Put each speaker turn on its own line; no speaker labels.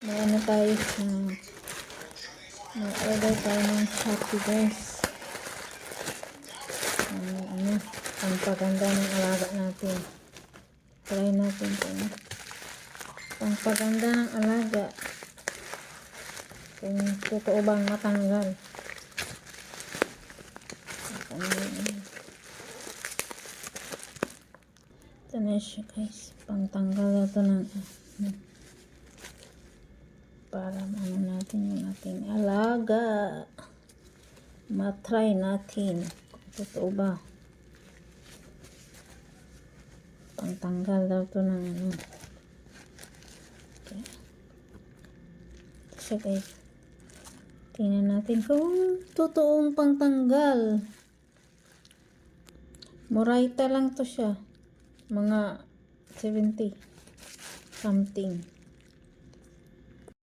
may ano tayo may order tayo ng Shopee guys. Ano, ang paganda ng alaga natin. Try natin ito. Ang paganda ng alaga. Kung totoo bang matanggal. Ito na siya guys. Pangtanggal na ito ng para ano natin yung ating alaga. Matry natin kung totoo ba. Pangtanggal daw ito ng ano. Okay. So guys, tingnan natin kung totoong pangtanggal. Moraita lang to siya. Mga 70 something.